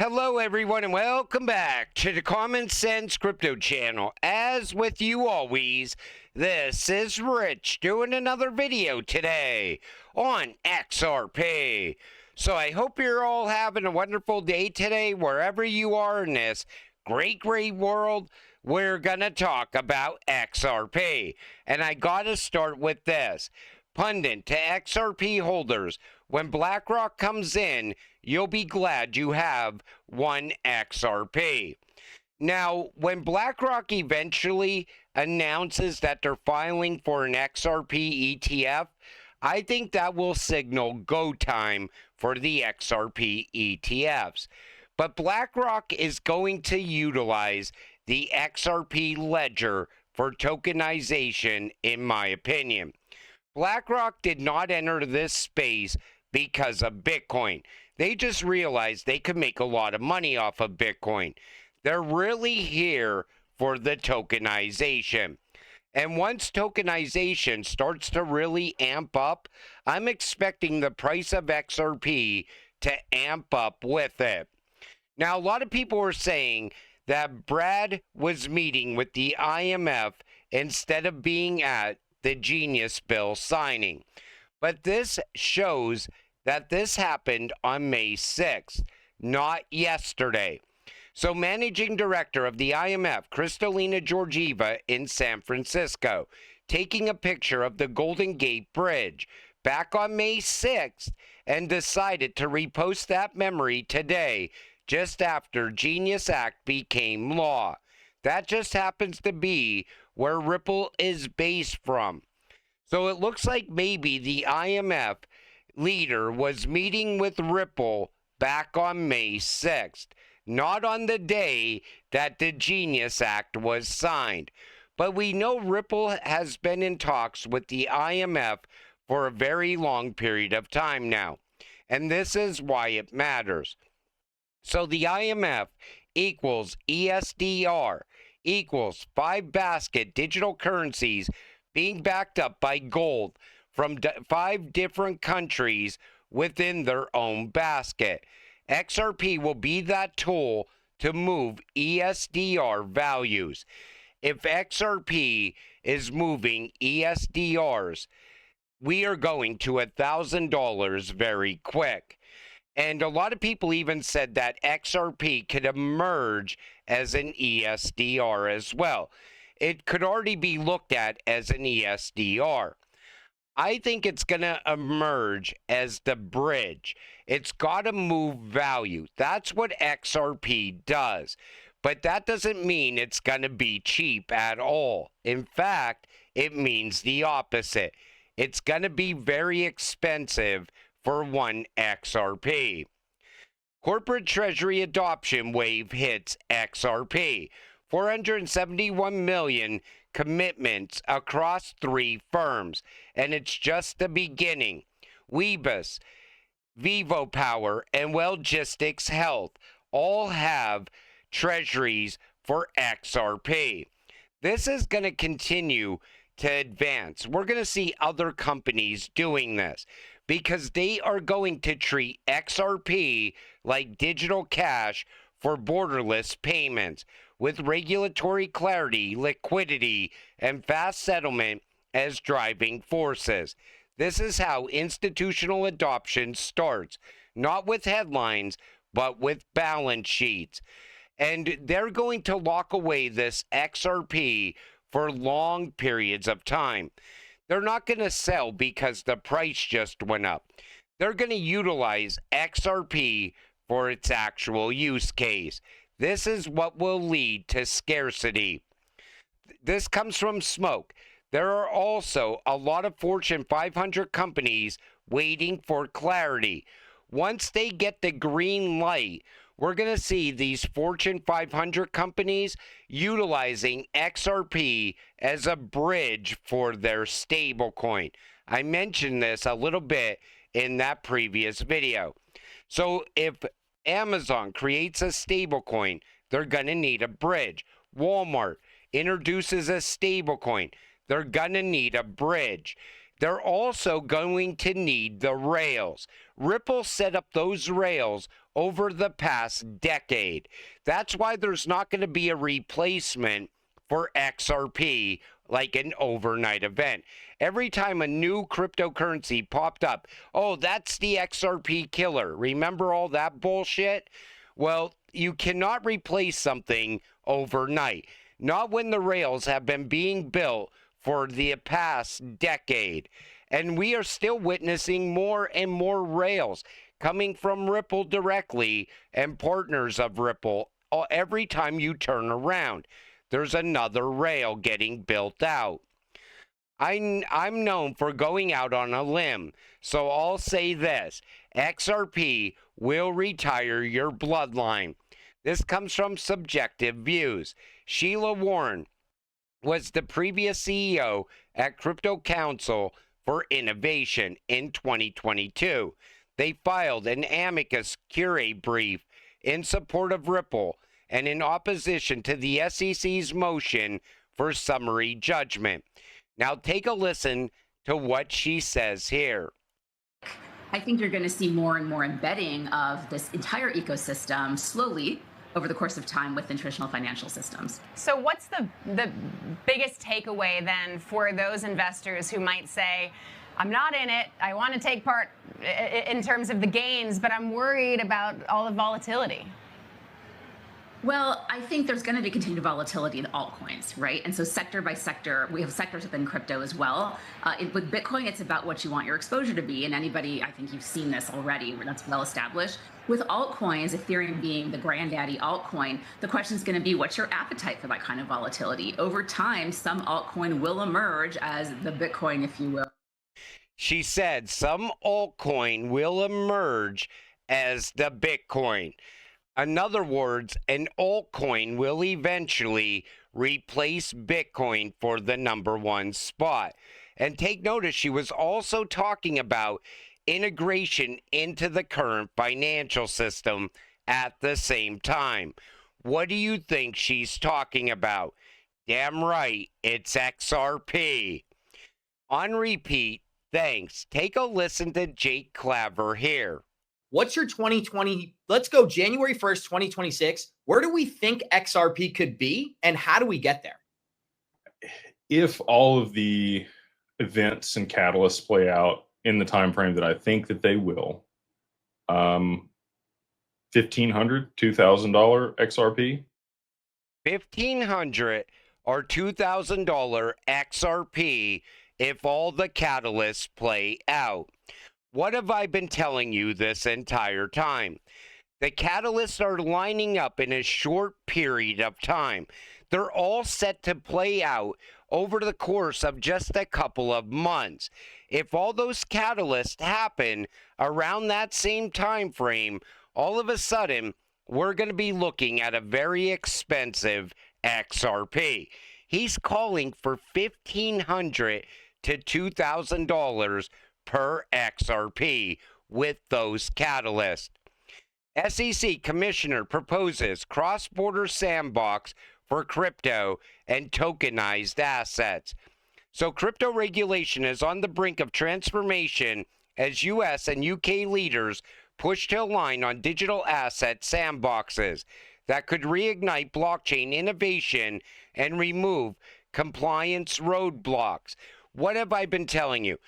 Hello, everyone, and welcome back to the Common Sense Crypto channel. As with you always, this is Rich doing another video today on XRP. So I hope you're all having a wonderful day today, wherever you are in this great world. We're going to talk about XRP. And I got to start with this. Pundit to XRP holders, when BlackRock comes in, you'll be glad you have one XRP. Now, when BlackRock eventually announces that they're filing for an XRP ETF, I think that will signal go time for the XRP ETFs. But BlackRock is going to utilize the XRP ledger for tokenization, in my opinion. BlackRock did not enter this space because of Bitcoin. They just realized they could make a lot of money off of Bitcoin. They're really here for the tokenization. And once tokenization starts to really amp up, I'm expecting the price of XRP to amp up with it. Now, a lot of people are saying that Brad was meeting with the IMF instead of being at the Genius Bill signing. But this shows that this happened on May 6th, not yesterday. So Managing Director of the IMF, Kristalina Georgieva in San Francisco, taking a picture of the Golden Gate Bridge back on May 6th and decided to repost that memory today, just after Genius Act became law. That just happens to be where Ripple is based from. So it looks like maybe the IMF leader was meeting with Ripple back on May 6th, not on the day that the Genius Act was signed. But we know Ripple has been in talks with the IMF for a very long period of time now. And this is why it matters. So the IMF equals Esdr equals 5 basket digital currencies being backed up by gold from 5 different countries within their own basket. XRP will be that tool to move ESDR values. If XRP is moving ESDRs, we are going to $1,000 very quick. And a lot of people even said that XRP could emerge as an ESDR as well. It could already be looked at as an ESDR. I think it's going to emerge as the bridge. It's got to move value. That's what XRP does. But that doesn't mean it's going to be cheap at all. In fact, it means the opposite. It's going to be very expensive for one XRP. Corporate Treasury adoption wave hits XRP. 471 million commitments across 3 firms, and it's just the beginning. Weebus, Vivo Power, and Wellgistics Health all have treasuries for XRP. This is going to continue to advance. We're going to see other companies doing this because they are going to treat XRP like digital cash for borderless payments, with regulatory clarity, liquidity, and fast settlement as driving forces. This is how institutional adoption starts, not with headlines, but with balance sheets. And they're going to lock away this XRP for long periods of time. They're not going to sell because the price just went up. They're going to utilize XRP for its actual use case. This is what will lead to scarcity. This comes from Smoke. There are also a lot of Fortune 500 companies waiting for clarity. Once they get the green light, we're going to see these Fortune 500 companies utilizing XRP as a bridge for their stablecoin. I mentioned this a little bit in that previous video. So if Amazon creates a stablecoin, they're going to need a bridge. Walmart introduces a stablecoin, they're going to need a bridge. They're also going to need the rails. Ripple set up those rails over the past decade. That's why there's not going to be a replacement for XRP like an overnight event. Every time a new cryptocurrency popped up, oh, that's the XRP killer. Remember all that bullshit? Well, you cannot replace something overnight. Not when the rails have been being built for the past decade. And we are still witnessing more and more rails coming from Ripple directly and partners of Ripple. Every time you turn around, there's another rail getting built out. I'm known for going out on a limb, so I'll say this. XRP will retire your bloodline. This comes from subjective views. Sheila Warren was the previous CEO at Crypto Council for Innovation in 2022. They filed an amicus curiae brief in support of Ripple and in opposition to the SEC's motion for summary judgment. Now take a listen to what she says here. I think you're going to see more and more embedding of this entire ecosystem slowly over the course of time within traditional financial systems. So what's the biggest takeaway then for those investors who might say, I'm not in it, I want to take part in terms of the gains, but I'm worried about all the volatility? Well, I think there's going to be continued volatility in altcoins, right? And so sector by sector, we have sectors within crypto as well. With Bitcoin, it's about what you want your exposure to be. And anybody, I think you've seen this already, that's well established. With altcoins, Ethereum being the granddaddy altcoin, the question is going to be, what's your appetite for that kind of volatility? Over time, some altcoin will emerge as the Bitcoin, if you will. She said some altcoin will emerge as the Bitcoin. In other words, an altcoin will eventually replace Bitcoin for the #1 spot. And take notice, she was also talking about integration into the current financial system at the same time. What do you think she's talking about? Damn right, it's XRP. On repeat, thanks. Take a listen to Jake Claver here. What's your 2020? Let's go January 1st, 2026. Where do we think XRP could be and how do we get there? If all of the events and catalysts play out in the time frame that I think that they will, $1,500, $2,000 XRP. $1,500 or $2,000 XRP if all the catalysts play out. What have I been telling you this entire time? The catalysts are lining up in a short period of time. They're all set to play out over the course of just a couple of months. If all those catalysts happen around that same time frame, all of a sudden, we're going to be looking at a very expensive XRP. He's calling for $1,500 to $2,000 per XRP with those catalysts. SEC Commissioner proposes cross-border sandbox for crypto and tokenized assets. So crypto regulation is on the brink of transformation as US and UK leaders push to align on digital asset sandboxes that could reignite blockchain innovation and remove compliance roadblocks. What have I been telling you?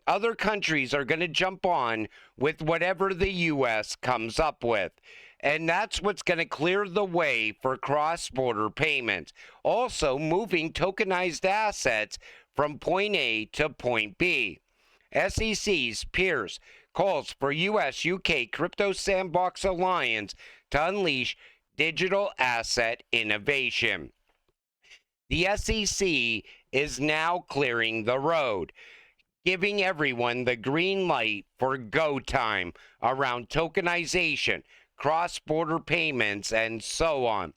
Other countries are going to jump on with whatever the U.S. comes up with. And that's what's going to clear the way for cross-border payments. Also, moving tokenized assets from point A to point B. SEC's Pierce calls for U.S.-UK Crypto Sandbox Alliance to unleash digital asset innovation. The SEC is now clearing the road, giving everyone the green light for go time around tokenization, cross-border payments, and so on.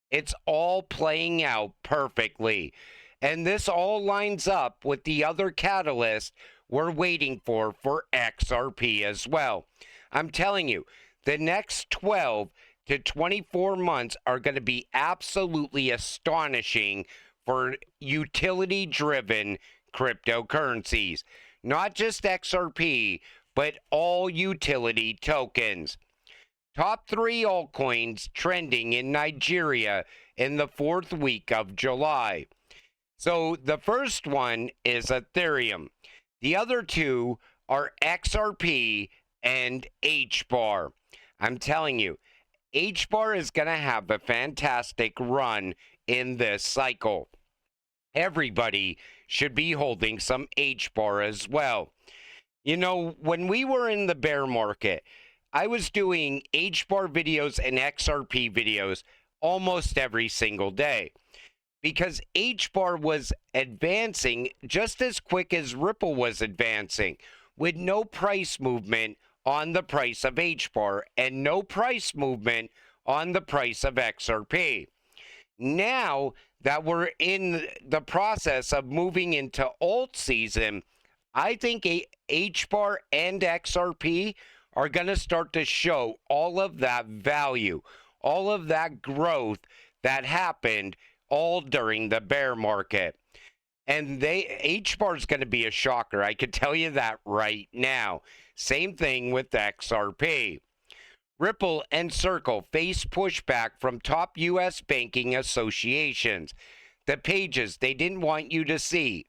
It's all playing out perfectly. And this all lines up with the other catalyst we're waiting for XRP as well. I'm telling you, the next 12 to 24 months are going to be absolutely astonishing for utility-driven cryptocurrencies. Not just XRP, but all utility tokens. Top 3 altcoins trending in Nigeria in the 4th week of July. So the first one is Ethereum. The other 2 are XRP and HBAR. I'm telling you, HBAR is going to have a fantastic run in this cycle. Everybody should be holding some HBAR as well. You know, when we were in the bear market, I was doing HBAR videos and XRP videos almost every single day, because HBAR was advancing just as quick as Ripple was advancing, with no price movement on the price of HBAR and no price movement on the price of XRP. Now that we're in the process of moving into alt season, I think HBAR and XRP are going to start to show all of that value, all of that growth that happened all during the bear market. And HBAR is going to be a shocker. I can tell you that right now. Same thing with XRP. Ripple and Circle face pushback from top U.S. banking associations. The pages they didn't want you to see.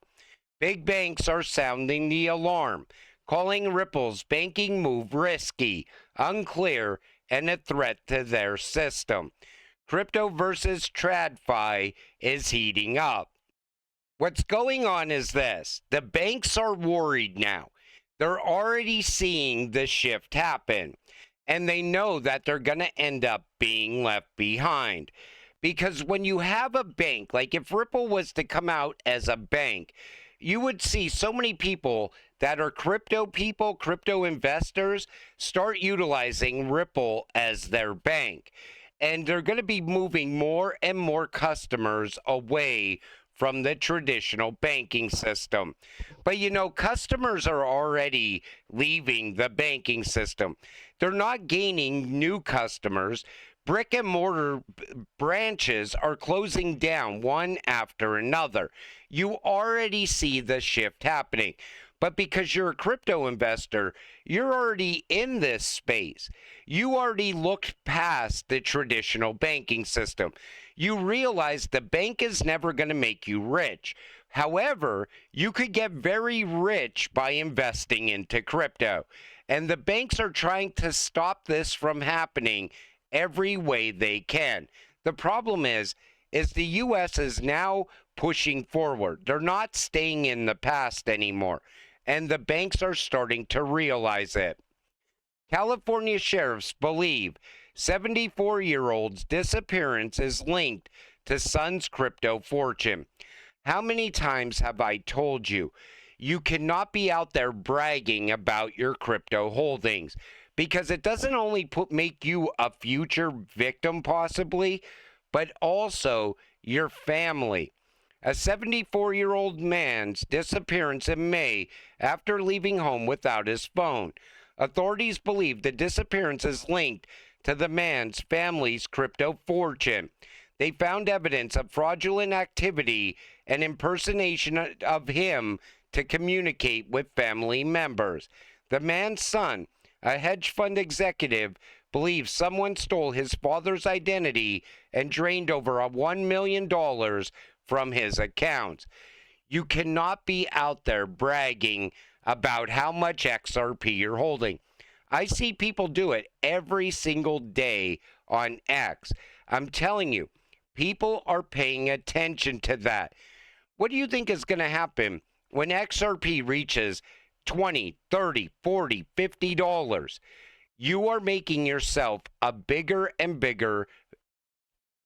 Big banks are sounding the alarm, calling Ripple's banking move risky, unclear, and a threat to their system. Crypto versus TradFi is heating up. What's going on is this. The banks are worried now. They're already seeing the shift happen. And they know that they're going to end up being left behind. Because when you have a bank, like if Ripple was to come out as a bank, you would see so many people that are crypto people, crypto investors, start utilizing Ripple as their bank. And they're going to be moving more and more customers away from the traditional banking system. But you know, customers are already leaving the banking system. They're not gaining new customers. Brick and mortar branches are closing down one after another. You already see the shift happening. But because you're a crypto investor, you're already in this space. You already looked past the traditional banking system. You realize the bank is never going to make you rich. However, you could get very rich by investing into crypto. And the banks are trying to stop this from happening every way they can. The problem is the U.S. is now pushing forward. They're not staying in the past anymore. And the banks are starting to realize it. California sheriffs believe 74-year-old's disappearance is linked to son's crypto fortune. How many times have I told you, you cannot be out there bragging about your crypto holdings, because it doesn't only make you a future victim possibly, but also your family. A 74-year-old man's disappearance in May after leaving home without his phone. Authorities believe the disappearance is linked to the man's family's crypto fortune. They found evidence of fraudulent activity and impersonation of him to communicate with family members. The man's son, a hedge fund executive, believes someone stole his father's identity and drained over $1 million from his accounts. You cannot be out there bragging about how much XRP you're holding. I see people do it every single day on X. I'm telling you, people are paying attention to that. What do you think is going to happen when XRP reaches $20, $30, $40, $50? You are making yourself a bigger and bigger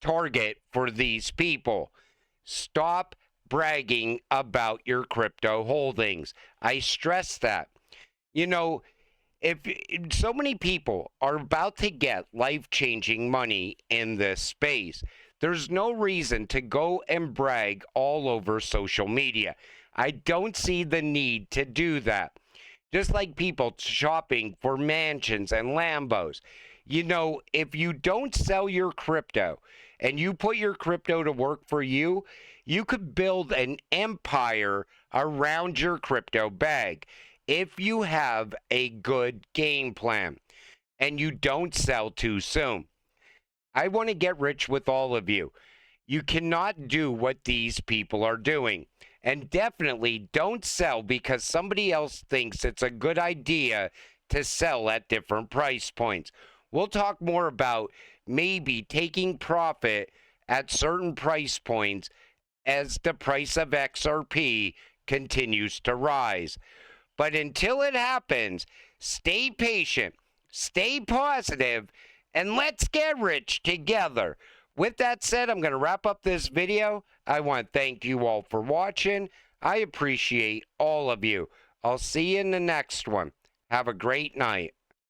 target for these people. Stop bragging about your crypto holdings. I stress that. You know, if so many people are about to get life-changing money in this space, there's no reason to go and brag all over social media. I don't see the need to do that. Just like people shopping for mansions and Lambos. You know, if you don't sell your crypto and you put your crypto to work for you, you could build an empire around your crypto bag if you have a good game plan. and you don't sell too soon. I want to get rich with all of you. You cannot do what these people are doing. And definitely don't sell because somebody else thinks it's a good idea to sell at different price points. We'll talk more about maybe taking profit at certain price points as the price of XRP continues to rise. But until it happens, stay patient, stay positive, and let's get rich together. With that said, I'm going to wrap up this video. I want to thank you all for watching. I appreciate all of you. I'll see you in the next one. Have a great night.